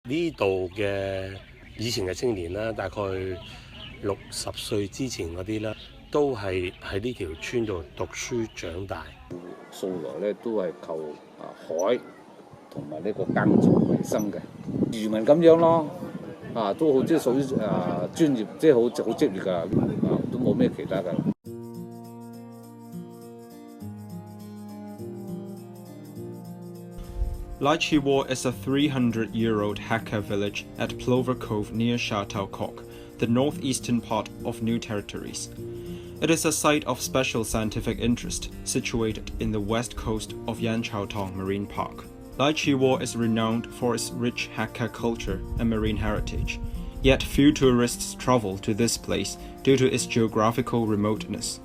呢度嘅以前嘅青年啦，大概60歲之前嗰啲啦，都係喺呢條村度讀書長大。素來咧都係靠海同埋呢個耕種為生嘅漁民咁樣咯，都好即係屬於專業，即係好職業㗎，都冇咩其他㗎。Laichiwo is a 300-year-old Hakka village at Plover Cove near Sha Tau Kok, the northeastern part of New Territories. It is a site of special scientific interest, situated in the west coast of Yan Chao Tong Marine Park. Laichiwo is renowned for its rich Hakka culture and marine heritage, yet few tourists travel to this place due to its geographical remoteness.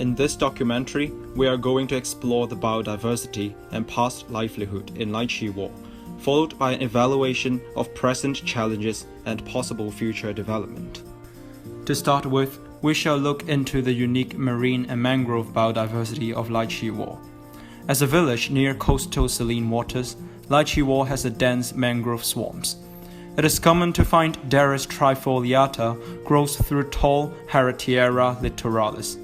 In this documentary, we are going to explore the biodiversity and past livelihood in Laichiwo, followed by an evaluation of present challenges and possible future development. To start with, we shall look into the unique marine and mangrove biodiversity of Laichiwo. As a village near coastal saline waters, Laichiwo has a dense mangrove swamps. It is common to find Daris trifoliata grows through tall Heritiera littoralis.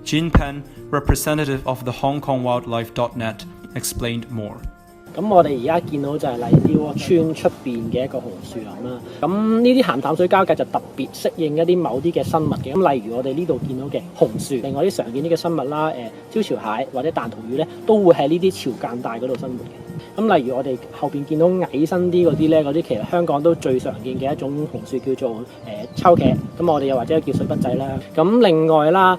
Jean Pen, representative of the HongKongWildlife.net, explained more. 咁我哋而家見到就係荔雕村出邊嘅一個紅樹林啦。咁呢啲鹹淡水交界就特別適應一啲某啲嘅生物嘅。咁例如我哋呢度見到嘅紅樹，另外啲常見啲嘅生物啦，招潮蟹或者彈塗魚咧，都會喺呢啲潮間帶嗰度生活嘅。咁例如我哋後邊見到矮身啲嗰啲咧，嗰啲其實香港都最常見嘅一種紅樹叫做秋茄，咁我哋又或者叫水筆仔啦。咁另外啦，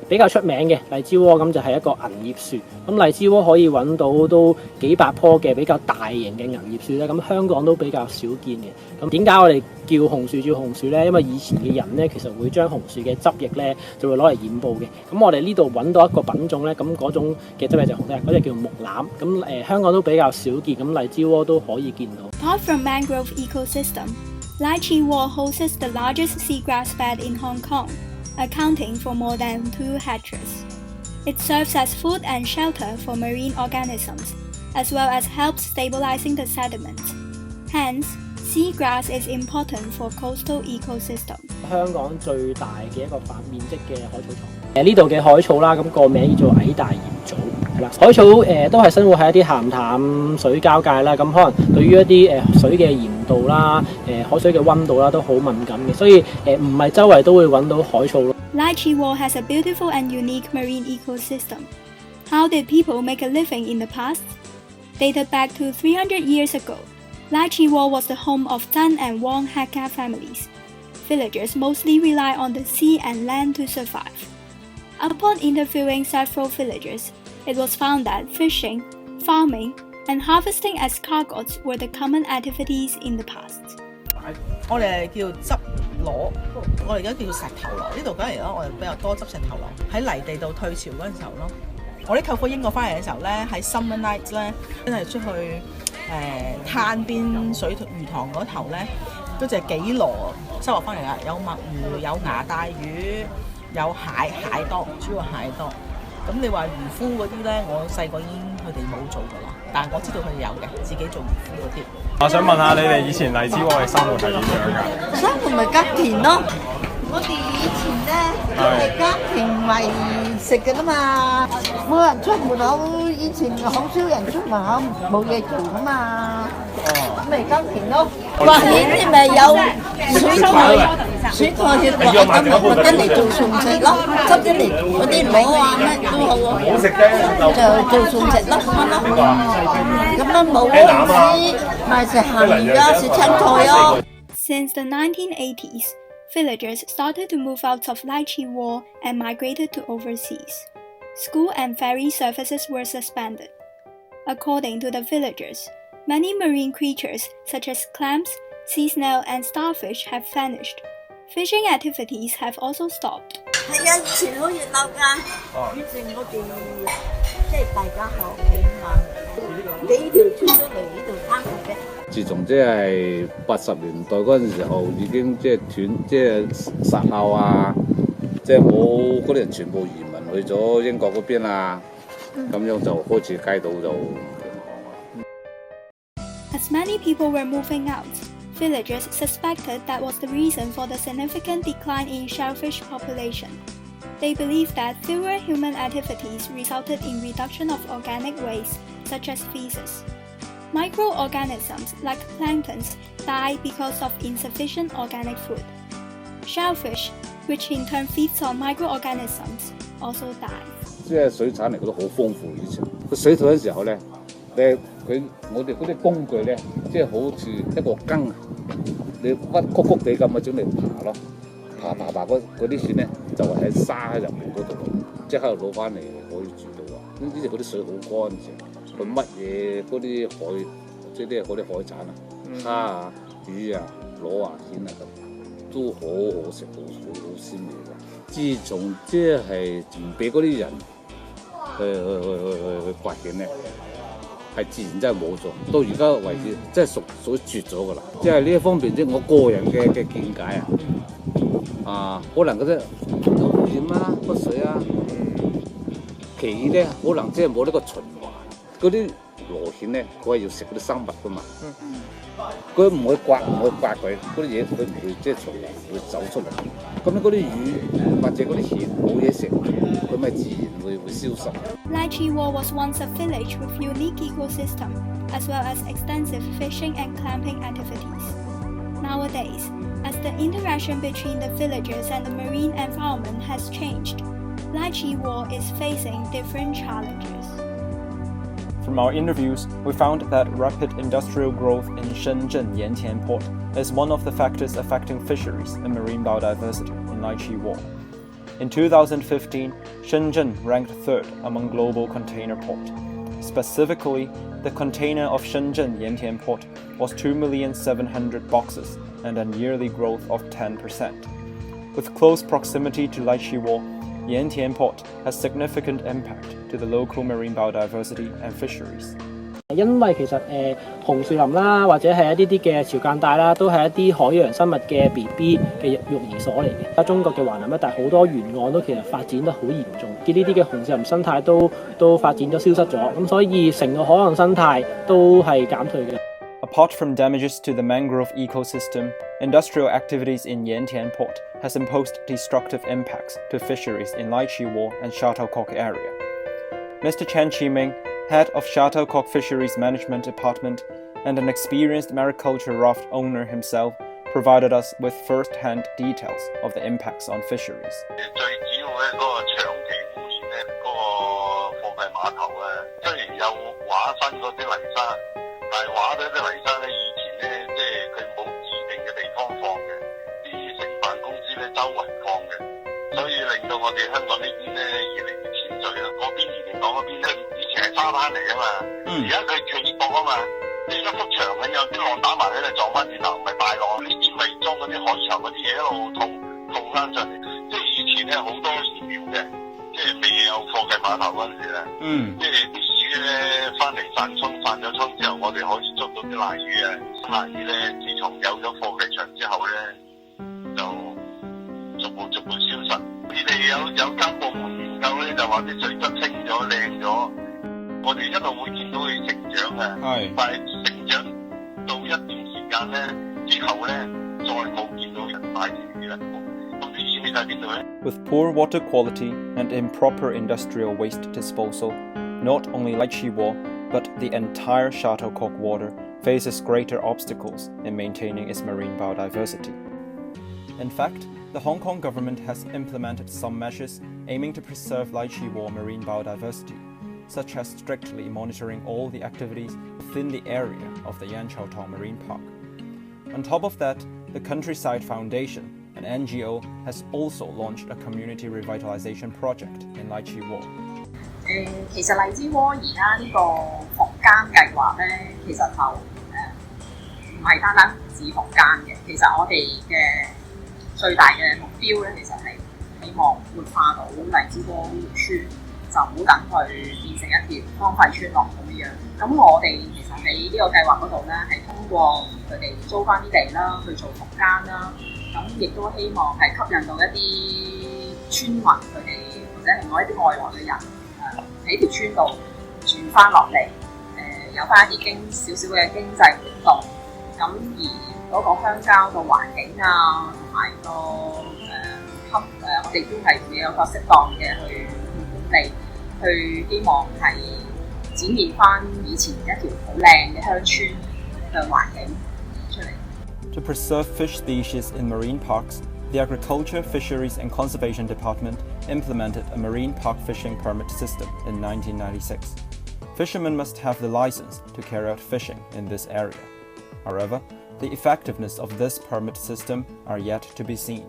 比較出名嘅荔枝窩咁就係一個銀葉樹。咁荔枝窩可以揾到都幾百棵嘅比較大型嘅銀葉樹咧，咁香港都比較少見嘅。咁點解我哋叫紅樹咧？因為以前嘅人咧，其實會將紅樹嘅汁液咧就會攞嚟染布嘅。咁我哋呢度揾到一個品種咧，咁嗰種嘅汁液就紅色，嗰隻叫木欖。咁香港都比較少見，咁荔枝窩都可以見到。Apart from mangrove ecosystem, Laichiwo hosts the largest seagrass bed in Hong Kong, accounting for more than 2 hectares. It serves as food and shelter for marine organisms, as well as helps stabilizing the sediments. Hence, seagrass is important for coastal ecosystem. 香港最大嘅一個泛面積嘅海草床。呢度嘅海草啦，咁個名叫做矮大鹽藻，係啦。海草都係生活喺一啲鹹淡水交界啦，咁可能對於一啲水嘅鹽度啦、海水嘅溫度啦都好敏感嘅，所以唔係周圍都會揾到海草咯。Laichiwo has a beautiful and unique marine ecosystem. How did people make a living in the past? Dated back to 300 years ago, Laichiwo was the home of Tan and Wong Hakka families. Villagers mostly rely on the sea and land to survive. Upon interviewing several villagers, it was found that fishing, farming, and harvesting escargots were the common activities in the past. 我哋叫執螺，我哋而家叫石頭螺。呢度梗係咯，我哋比較多執石頭螺喺泥地度退潮嗰陣時候咯。我啲舅父英國翻嚟嘅時候咧，喺 summer night 咧，真係出去灘邊水魚塘嗰頭咧，都隻幾螺收穫翻嚟啦。有墨魚，有牙帶魚，有蟹多，主要蟹多。咁你話漁夫嗰啲咧，我細個已經佢哋冇做噶啦，但係我知道佢哋有嘅，自己做漁夫嗰啲。我想問下你哋以前荔枝窩嘅生活係點樣㗎？生活咪耕田咯。我哋以前咧都係耕田為食嘅啦嘛，冇人出門口，以前好少人出門口，冇嘢做噶嘛，咁咪耕田咯。話年你咪有水菜去割咁咪割得嚟做餸食咯，執得嚟嗰啲螺啊乜都好啊，就做餸食咯咁咯。咁樣冇嗰啲咪食鹹魚啊，食青菜咯。Since the 1980s, villagers started to move out of Laichiwo and migrated to overseas. School and ferry services were suspended. According to the villagers, many marine creatures such as clams, sea snail, and starfish have vanished. Fishing activities have also stopped. 係啊，以前好熱鬧㗎。以前我哋即係大家喺屋企嘛，幾條村都嚟呢度生活嘅。自從即係80年代嗰陣時候，已經即係斷，即係殺校啊，即係冇嗰啲人全部移民去咗英國嗰邊啊，咁樣就開始街道就。A As many people were moving out, villagers suspected that was the reason for the significant decline in shellfish population. They believed that fewer human activities resulted in reduction of organic waste, such as feces. Microorganisms like planktons die because of insufficient organic food. Shellfish, which in turn feeds on microorganisms, also die. 即係水產嚟講都好豐富以前。佢水土嘅時候咧，我哋嗰啲工具咧，即係好似一個羹，你屈曲曲地咁嘅整嚟爬咯，爬嗰啲線咧就係喺沙入面嗰度，即刻攞翻嚟可以煮到啊！呢啲嗰啲水好乾淨，佢乜嘢嗰啲海，即係嗰啲海產啊，蝦啊、魚啊、螺啊、蜆啊咁，都好好食，好鮮味㗎。自從即係唔俾嗰啲人去發現咧。係自然真係冇咗，到而家為止真係屬於絕咗㗎啦。即係呢一方面，即係我個人嘅見解啊，可能嗰啲有污染啊、骨水啊，其二咧可能即係冇呢個循環。嗰啲螺蜆咧，佢係要食嗰啲生物㗎嘛，佢唔會刮佢，嗰啲嘢佢唔會即係循環會走出嚟。咁嗰啲魚或者嗰啲蜆冇嘢食，佢咪自然會消失。Lychee War was once a village with unique ecosystem, as well as extensive fishing and clamping activities. Nowadays, as the interaction between the villagers and the marine environment has changed, Lychee War is facing different challenges. From our interviews, we found that rapid industrial growth in Shenzhen Yantian Port is one of the factors affecting fisheries and marine biodiversity in Lychee War. In 2015, Shenzhen ranked third among global container ports. Specifically, the container of Shenzhen Yantian Port was 2,700,000 boxes and a yearly growth of 10%. With close proximity to Lychee War, Yantian Port has significant impact to the local marine biodiversity and fisheries. 因為其實紅樹林啦，或者係一啲嘅潮間帶啦，都係一啲海洋生物嘅 BB 嘅育兒所嚟嘅。中國嘅華南一帶好多沿岸都其實發展得好嚴重，呢啲嘅紅樹林生態都發展咗消失咗，咁所以成個海洋生態都係減退嘅。Apart from damages to the mangrove ecosystem, industrial activities in Yantian Port has imposed destructive impacts to fisheries in Lychee War and Shuttlecock area. Mr. Chen Qiming, head of Shuttlecock Fisheries Management Department and an experienced mariculture raft owner himself, provided us with first-hand details of the impacts on fisheries. 最主要咧，嗰個長期污染咧，嗰個貨櫃碼頭啊，雖然有畫新嗰啲泥沙，但係畫咗啲泥沙咧，以前咧即係佢冇指定嘅地方放嘅，啲承辦公司咧周圍放嘅，所以令到我哋香港呢邊咧越嚟越淺水啦。嗰邊元朗嗰邊咧，以前係沙灘嚟啊嘛，而家佢企泊啊嘛。即係一幅牆咁樣，啲浪打埋喺度撞翻轉頭，唔係大浪，呢邊咪裝嗰啲海潮嗰啲嘢一路套翻上嚟。即係以前咧好多魚苗嘅，即係未有貨櫃碼頭嗰陣時咧，即係啲魚咧翻嚟散咗衝之後，我哋可以捉到啲瀨魚啊。瀨魚咧，自從有咗貨櫃場之後咧，就逐步消失。你哋有監部門研究咧，就話啲水質清咗、靚咗。我哋一路會見到佢成長嘅，但係成長到一段時間咧之後咧，再冇見到人帶住魚啦。咁啲魚你睇邊度咧？ With poor water quality and improper industrial waste disposal, not only Lychee War, but the entire Shuttlecock water faces greater obstacles in maintaining its marine biodiversity. In fact, the Hong Kong government has implemented some measures aiming to preserve Lychee War marine biodiversity, such as strictly monitoring all the activities within the area of the Yan Chao Tong Marine Park. On top of that, the Countryside Foundation, an NGO, has also launched a community revitalization project in Lychee War. 其實荔枝窩而家呢個復耕計劃咧，其實就唔係單單指復耕嘅。其實我哋嘅最大嘅目標咧，其實係希望活化到荔枝窩呢條村。就唔好等佢變成一條荒廢村落咁樣。咁我哋其實喺呢個計劃嗰度咧，係通過佢哋租翻啲地啦，去做復耕啦。咁亦都希望係吸引到一啲村民佢哋，或者係我一啲外來嘅人喺條村度住翻落嚟，有翻一啲少少嘅經濟活動，咁而嗰個鄉郊嘅環境啊，同埋我哋都係會有個適當嘅去管理，去希望係展現翻以前一條好靚嘅鄉村嘅環境出嚟。To preserve fish species in marine parks, the Agriculture, Fisheries and Conservation Department implemented a marine park fishing permit system in 1996. Fishermen must have the license to carry out fishing in this area. However, the effectiveness of this permit system are yet to be seen.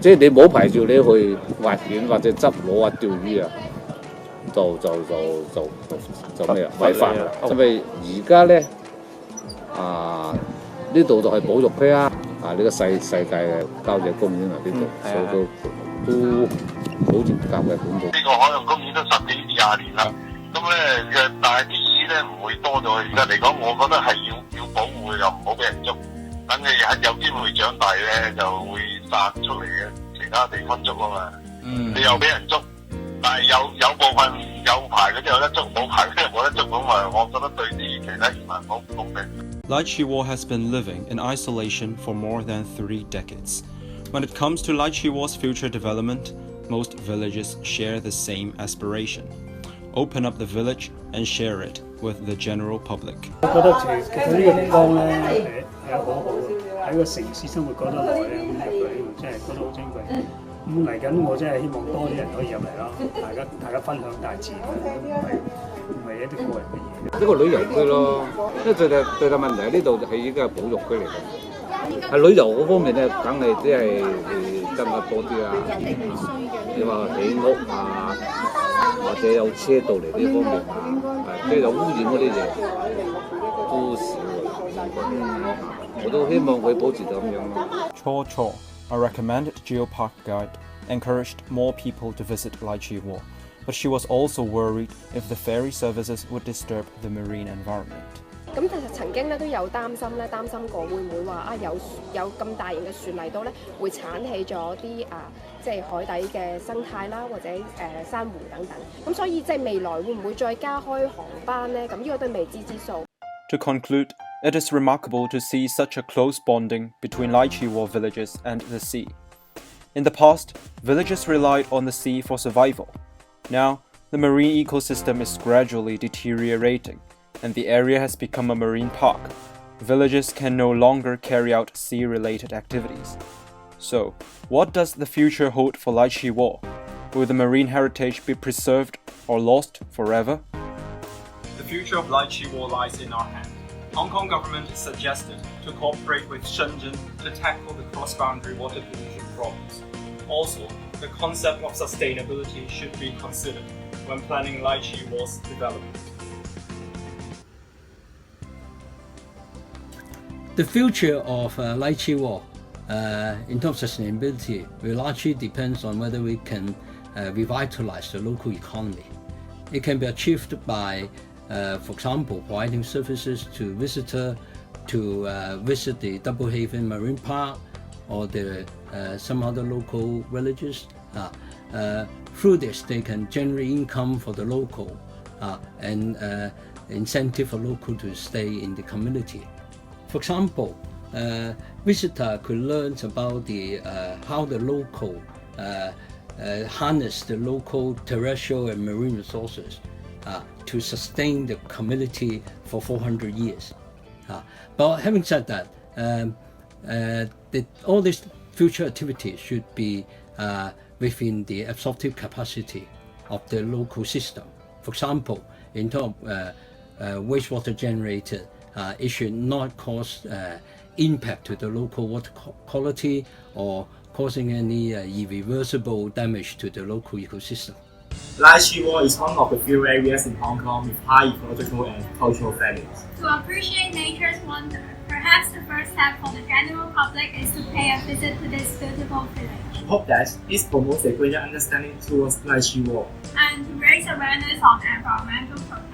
即係你冇牌照，你去滑舷或者執螺啊、釣魚啊，就咩啊？違法啦！因為而家咧呢度就係保育區啊，呢個世界嘅郊野公園啊，呢度所以都好嚴格嘅管理。呢個海洋公園都10幾20年啦，咁咧但係啲魚咧唔會多咗。而家嚟講，我覺得係要保護，又唔好俾人捉。等佢有機會長大咧，就會散出嚟嘅其他地方捉啊嘛。你又俾人捉，但係有部分有牌嗰啲有得捉，冇牌嗰啲冇得捉，咁啊，我覺得對啲其他漁民好唔公平。Lychee War has been living in isolation for more than 3 decades. When it comes to Lychee War's future development, most villages share the same aspiration. Open up the village and share it with the general public. 我覺得其實呢個地方咧係好好，喺個城市生活覺得耐咧，咁入去呢度真係覺得好珍貴。咁嚟緊我真係希望多啲人可以入嚟咯，大家分享大自然，唔係一啲個人嘅嘢。呢個旅遊區咯，因為最大問題呢度係已經係保育區嚟嘅，係旅遊嗰方面咧，梗係即係增加多啲啊。你話起屋啊，或者有車道嚟呢方面啊，即係有污染嗰啲嘢都少嘅。我都希望佢保持到咁樣咯。Chaw, a recommended geopark guide, encouraged more people to visit Lychee War, but she was also worried if the ferry services would disturb the marine environment. 咁其實曾經咧都有擔心過會唔會話有咁大型嘅船嚟到咧，會剷起咗啲即係海底嘅生態啦，或者珊瑚等等。咁所以即係未來會唔會再加開航班咧？咁呢個都係未知之數。To conclude, it is remarkable to see such a close bonding between Lychee War villages and the sea. In the past, villages relied on the sea for survival. Now, the marine ecosystem is gradually deteriorating, and the area has become a marine park. Villages can no longer carry out sea-related activities. So, what does the future hold for Lychee War? Will the marine heritage be preserved or lost forever? The future of Lychee War lies in our hands. Hong Kong government has suggested to cooperate with Shenzhen to tackle the cross-boundary water pollution problems. Also, the concept of sustainability should be considered when planning Lychee War's development. The future of Lychee War in terms of sustainability will largely depends on whether we can revitalize the local economy. It can be achieved by for example, providing services to visitors to visit the Double Haven Marine Park or some other local villages. Through this, they can generate income for the local and incentive for local to stay in the community. For example, visitor could learn about how the local harness the local terrestrial and marine resources to sustain the community for 400 years. But having said that, all these future activities should be within the absorptive capacity of the local system. For example, in terms of wastewater generated, it should not cause impact to the local water quality or causing any irreversible damage to the local ecosystem. Lychee War is one of the few areas in Hong Kong with high ecological and cultural values. To appreciate nature's wonder, perhaps the first step for the general public is to pay a visit to this beautiful village. We hope that this promotes a greater understanding towards Lychee War and to raise awareness on environmental problems.